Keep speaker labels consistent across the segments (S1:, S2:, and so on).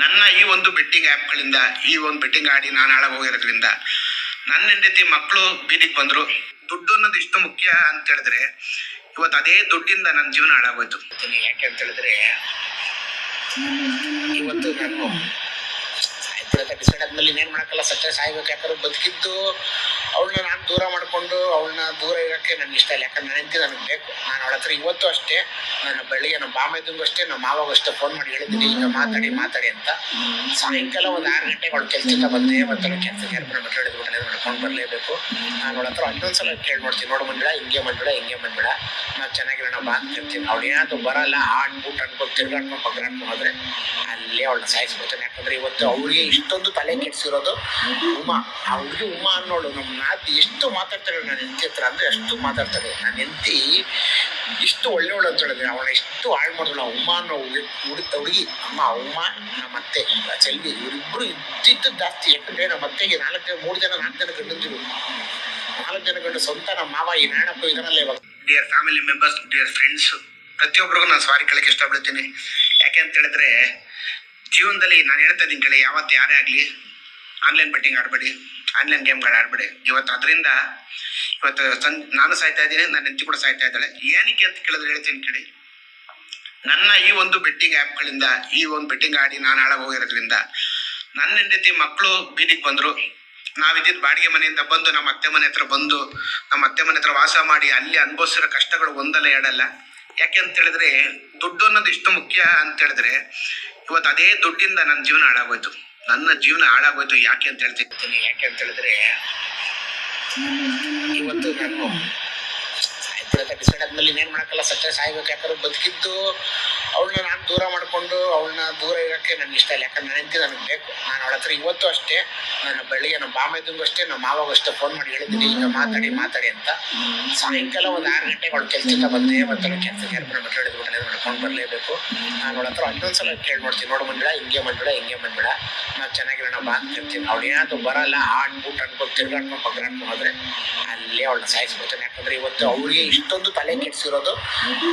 S1: ನನ್ನ ಈ ಒಂದು ಬೆಟ್ಟಿಂಗ್ ಆ್ಯಪ್ಗಳಿಂದ, ಈ ಒಂದು ಬೆಟ್ಟಿಂಗ್ ಆಡಿ ನಾನು ಹಾಳಾಗಿ ಹೋಗಿರೋದ್ರಿಂದ ನನ್ನ ಹೆಂಡತಿ ಮಕ್ಕಳು ಬೀದಿಗೆ ಬಂದರು. ದುಡ್ಡು ಅನ್ನೋದು ಇಷ್ಟು ಮುಖ್ಯ ಅಂತ ಹೇಳಿದ್ರೆ ಇವತ್ತು ಅದೇ ದುಡ್ಡಿಂದ ನನ್ನ ಜೀವನ ಹಾಳಾಗೋಯ್ತು. ಯಾಕೆ ಅಂತ ಹೇಳಿದ್ರೆ ಇವತ್ತು ನಾನು ಸಾಯ್ಬಿಡೋದ ಡಿಸೈಡ್ ಆದ್ಮೇಲೆ ಇನ್ನೇನು ಮಾಡೋಕ್ಕಲ್ಲ, ಸತ್ಯ ಸಾಯ್ಬೇಕು. ಯಾಕಂದ್ರೆ ಬದುಕಿದ್ದು ಅವಳನ್ನ ನಾನು ದೂರ ಮಾಡಿಕೊಂಡು ಅವಳನ್ನ ದೂರ ಇರೋಕ್ಕೆ ನನಗೆ ಇಷ್ಟ ಇಲ್ಲ. ಯಾಕಂದ್ರೆ ನನ್ನ ಹೆಂಡತಿ ನನಗೆ ಬೇಕು. ನಾನು ಅವಳ ಹತ್ರ ಇವತ್ತು ಅಷ್ಟೇ, ನನ್ನ ಬೆಳಿಗ್ಗೆ ನಮ್ಮ ಬಾಮೈದಂಗೂ ಅಷ್ಟೇ, ನಮ್ಮ ಮಾವಾಗೂ ಅಷ್ಟೇ ಫೋನ್ ಮಾಡಿ ಹೇಳಿದ್ದೀನಿ ಈಗ ಮಾತಾಡಿ ಅಂತ. ಸಾಯಂಕಾಲ ಒಂದು 6 ಗಂಟೆಗೆ ಅವಳು ಕೆಲಸದಿಂದ ಬಂದೇ ಬರ್ತಾಳೆ. ಕೆಲಸಕ್ಕೆ ಏರ್ಪಡ ಮಟ್ಟ ಹಿಡಿದ್ಬಿಟ್ಟು ಮಾಡ್ಕೊಂಡು ಬರಲೇಬೇಕು. ನಾನು ಅವಳ ಹತ್ರ ಇನ್ನೊಂದ್ಸಲ ಕೇಳಿ ನೋಡ್ತೀನಿ, ನೋಡು ಬಂದ್ಬಿಡ, ಹಿಂಗೆ ಬಂದ್ಬಿಡ, ನಾವು ಚೆನ್ನಾಗಿರೋಣ ಬಾ ಅಂತ ಹೇಳ್ತೀನಿ. ಅವಳು ಏನಾದ್ರು ಬರಲ್ಲ, ಆಡ್ಬಿಟ್ಟು ಅನ್ಕೊಂಡು ತಿರ್ಗಾಡ್ಕೊಂಡು ಪಗ್ಗಾಡ್ಕೊಂಡು ಹೋದ್ರೆ ಅಲ್ಲೇ ಅವಳನ್ನ ಸಾಯಿಸ್ಬಿಡ್ತಾನೆ. ಯಾಕಂದ್ರೆ ಇವತ್ತು ಅವಳಿಗೆ ಇಷ್ಟೊಂದು ತಲೆ ಕೆಡಿಸಿರೋದು ಉಮಾ. ಅವಳಿಗೆ ಉಮಾ ಅನ್ನೋಳು ನಮ್ಮ ನಾತಿ ಎಷ್ಟು ಮಾತಾಡ್ತಾಳೆ ನನ್ನ ಹೆಂಡತಿ ಹತ್ರ ಅಂದರೆ ಅಷ್ಟು ಮಾತಾಡ್ತಾಳೆ. ನನ್ನ ಹೆಂಡತಿ ಇಷ್ಟು ಒಳ್ಳೆಯವಳು ಅಂತ ಹೇಳಿದ್ರೆ ಅವಳ ಎಷ್ಟು ಹಾಳು ಮಾಡಿದ್ರು. ಉಮಾ ಅನ್ನೋ ಹುಡುಗಿ ಅಮ್ಮ ಉಮಾ, ನಮ್ಮ ಅತ್ತೆ ಚೆಲ್ವಿ, ಇವರಿಬ್ಬರು ಇದ್ದಿದ್ದು ಜಾಸ್ತಿ. ಯಾಕಂದರೆ ನಮ್ಮ ಅತ್ತೆಗೆ 4 ಜನ ಗಂಡು ಸ್ವಂತ ನಮ್ಮ ಮಾವ ಈ ನಾಣಪ್ಪ ಇದರಲ್ಲೇ. ಇವಾಗ dear family members, dear friends, ಪ್ರತಿಯೊಬ್ಬರಿಗೂ ನಾನು ಸಾರಿ ಕೇಳಕ್ಕೆ ಇಷ್ಟಪಡ್ತೀನಿ. ಯಾಕೆ ಅಂತ ಹೇಳಿದ್ರೆ ಜೀವನದಲ್ಲಿ ನಾನು ಹೇಳ್ತಾ ಇದ್ದೀನಿ ಕೇಳಿ, ಯಾವತ್ತು ಯಾರೇ ಆಗಲಿ ಆನ್ಲೈನ್ ಬೆಟ್ಟಿಂಗ್ ಆಡಬೇಡಿ, ಆನ್ಲೈನ್ ಗೇಮ್ಗಳು ಆಡಬೇಡಿ. ಇವತ್ತು ನಾನು ಸಾಯ್ತಾ ಇದ್ದೀನಿ, ನನ್ನ ಹೆಂಡತಿ ಕೂಡ ಸಾಯ್ತಾ ಇದ್ದಾಳೆ. ಏನಕ್ಕೆ ಅಂತ ಕೇಳಿದ್ರೆ ಹೇಳ್ತೀನಿ ಕೇಳಿ, ನನ್ನ ಈ ಒಂದು ಬೆಟ್ಟಿಂಗ್ ಆ್ಯಪ್ಗಳಿಂದ, ಈ ಒಂದು ಬೆಟ್ಟಿಂಗ್ ಆಡಿ ನಾನು ಹಾಳಾಗಿ ಹೋಗಿರೋದ್ರಿಂದ ನನ್ನ ಹೆಂಡತಿ ಮಕ್ಕಳು ಬೀದಿಗೆ ಬಂದರು. ನಾವಿದ್ದಿದ್ದು ಬಾಡಿಗೆ ಮನೆಯಿಂದ ಬಂದು ನಮ್ಮ ಅತ್ತೆ ಮನೆ ಹತ್ರ ವಾಸ ಮಾಡಿ ಅಲ್ಲಿ ಅನುಭವಿಸಿರೋ ಕಷ್ಟಗಳು ಒಂದಲ್ಲ ಎರಡಲ್ಲ. ಯಾಕೆ ಅಂತ ಹೇಳಿದ್ರೆ ದುಡ್ಡು ಅನ್ನೋದು ಇಷ್ಟು ಮುಖ್ಯ ಅಂತ ಹೇಳಿದ್ರೆ ಇವತ್ತು ಅದೇ ದುಡ್ಡಿಂದ ನನ್ನ ಜೀವನ ಹಾಳಾಗೋಯ್ತು. ಯಾಕೆ ಅಂತ ಹೇಳ್ತೀನಿ. ಯಾಕೆ ಅಂತ ಹೇಳಿದ್ರೆ ಇವತ್ತು ನಾನು ಸಾಯ್ಬಿಡೋದ ಡಿಸೈಡ್ ಆದ್ಮೇಲೆ ಇನ್ನೇನು ಮಾಡೋಕ್ಕಲ್ಲ, ಸತ್ಯ ಸಾಯ್ಬೇಕು. ಯಾಕಂದ್ರೆ ಬದುಕಿದ್ದು ಅವಳನ್ನ ನಾನು ದೂರ ಮಾಡಿಕೊಂಡು ಅವಳನ್ನ ದೂರ ಇರೋಕ್ಕೆ ನನಗೆ ಇಷ್ಟ ಇಲ್ಲ. ಯಾಕಂದ್ರೆ ನನ್ನ ಹೆಂಡತಿ ನನಗೆ ಬೇಕು. ನಾನು ಅವಳ ಹತ್ರ ಇವತ್ತು ಅಷ್ಟೇ, ನನ್ನ ಬೆಳಿಗ್ಗೆ ನಮ್ಮ ಬಾಮೈದಂಗೂ ಅಷ್ಟೇ, ನಮ್ಮ ಮಾವಾಗೂ ಅಷ್ಟೇ ಫೋನ್ ಮಾಡಿ ಹೇಳಿದ್ದೀನಿ ಈಗ ಮಾತಾಡಿ ಅಂತ. ಸಾಯಂಕಾಲ ಒಂದು 6 ಗಂಟೆಗೆ ಅವಳು ಕೆಲಸದಿಂದ ಬಂದೇ ಬರ್ತಾಳೆ. ಕೆಲಸಕ್ಕೆ ಏರ್ಪಡ ಮಟ್ಟ ಹಿಡಿದ್ಬಿಟ್ಟು ಮಾಡ್ಕೊಂಡು ಬರಲೇಬೇಕು. ನಾನು ಅವಳ ಹತ್ರ ಇನ್ನೊಂದ್ಸಲ ಕೇಳಿ ನೋಡ್ತೀನಿ, ನೋಡು ಬಂದ್ಬಿಡ, ಹಿಂಗೆ ಬಂದ್ಬಿಡ, ನಾವು ಚೆನ್ನಾಗಿರೋಣ ಬಾ ಅಂತ ಹೇಳ್ತೀನಿ. ಅವಳು ಏನಾದ್ರು ಬರಲ್ಲ, ಆಡ್ಬಿಟ್ಟು ಅನ್ಕೊಂಡು ತಿರ್ಗಾಡ್ಕೊಂಡು ಪಗ್ಗಾಡ್ಕೊಂಡು ಹೋದ್ರೆ ಅಲ್ಲೇ ಅವಳನ್ನ ಸಾಯಿಸ್ಬಿಡ್ತಾನೆ. ಯಾಕಂದ್ರೆ ಇವತ್ತು ಅವಳಿಗೆ ಇಷ್ಟೊಂದು ತಲೆ ಕೆಡಿಸಿರೋದು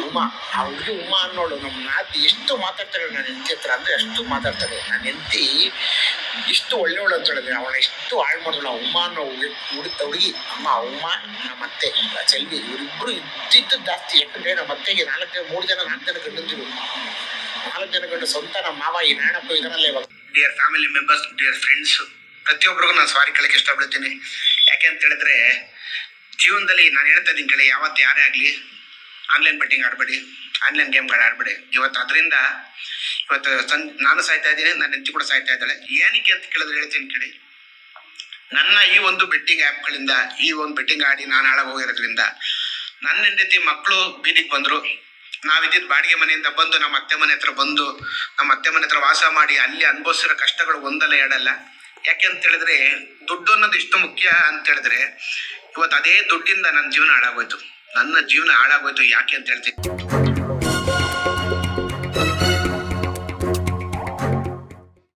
S1: ಉಮಾ. ಅವಳಿಗೆ ಉಮಾ ಅನ್ನೋಳು ನಮ್ಮ ನಾತಿ ಎಷ್ಟು ಮಾತಾಡ್ತಾಳೆ ನನ್ನ ಹೆಂಡತಿ ಹತ್ರ ಅಂದರೆ ಅಷ್ಟು ಮಾತಾಡ್ತಾಳೆ. ನನ್ನ ಹೆಂಡತಿ ಇಷ್ಟು ಒಳ್ಳೆಯವಳು ಅಂತ ಹೇಳಿದ್ರೆ ಅವಳ ಎಷ್ಟು ಹಾಳು ಮಾಡಿದ್ರು. ಉಮಾ ಅನ್ನೋ ಹುಡುಗಿ ಅಮ್ಮ ಉಮಾ, ನಮ್ಮ ಅತ್ತೆ ಚೆಲ್ವಿ, ಇವರಿಬ್ಬರು ಇದ್ದಿದ್ದು ಜಾಸ್ತಿ. ಯಾಕಂದರೆ ನಮ್ಮ ಅತ್ತೆಗೆ 4 ಜನ ಗಂಡು ಸ್ವಂತ ನಮ್ಮ ಮಾವ ಈ ನಾಣಪ್ಪ ಇದರಲ್ಲೇ. ಇವಾಗ dear family members, dear friends, ಪ್ರತಿಯೊಬ್ಬರಿಗೂ ನಾನು ಸಾರಿ ಕೇಳಕ್ಕೆ ಇಷ್ಟಪಡ್ತೀನಿ. ಯಾಕೆ ಅಂತ ಹೇಳಿದ್ರೆ ಜೀವನದಲ್ಲಿ ನಾನು ಹೇಳ್ತಾ ಇದ್ದೀನಿ ಕೇಳಿ, ಯಾವತ್ತು ಯಾರೇ ಆಗಲಿ ಆನ್ಲೈನ್ ಬೆಟ್ಟಿಂಗ್ ಆಡಬೇಡಿ, ಆನ್ಲೈನ್ ಗೇಮ್ಗಳು ಆಡಬೇಡಿ. ಇವತ್ತು ನಾನು ಸಾಯ್ತಾ ಇದ್ದೀನಿ, ನನ್ನ ಹೆಂಡತಿ ಕೂಡ ಸಾಯ್ತಾ ಇದ್ದಾಳೆ. ಏನಕ್ಕೆ ಅಂತ ಕೇಳಿದ್ರೆ ಹೇಳ್ತೀನಿ ಕೇಳಿ, ನನ್ನ ಈ ಒಂದು ಬೆಟ್ಟಿಂಗ್ ಆ್ಯಪ್ಗಳಿಂದ, ಈ ಒಂದು ಬೆಟ್ಟಿಂಗ್ ಆಡಿ ನಾನು ಹಾಳಾಗಿ ಹೋಗಿರೋದ್ರಿಂದ ನನ್ನ ಹೆಂಡತಿ ಮಕ್ಕಳು ಬೀದಿಗೆ ಬಂದರು. ನಾವಿದ್ದಿದ್ದು ಬಾಡಿಗೆ ಮನೆಯಿಂದ ಬಂದು ನಮ್ಮ ಅತ್ತೆ ಮನೆ ಹತ್ರ ವಾಸ ಮಾಡಿ ಅಲ್ಲಿ ಅನುಭವಿಸಿರೋ ಕಷ್ಟಗಳು ಒಂದಲ್ಲ ಎರಡಲ್ಲ. ಯಾಕೆ ಅಂತ ಹೇಳಿದ್ರೆ ದುಡ್ಡು ಅನ್ನೋದು ಇಷ್ಟು ಮುಖ್ಯ ಅಂತ ಹೇಳಿದ್ರೆ ಇವತ್ತು ಅದೇ ದುಡ್ಡಿಂದ ನನ್ನ ಜೀವನ ಹಾಳಾಗೋಯ್ತು. ಯಾಕೆ ಅಂತ ಹೇಳ್ತೀನಿ.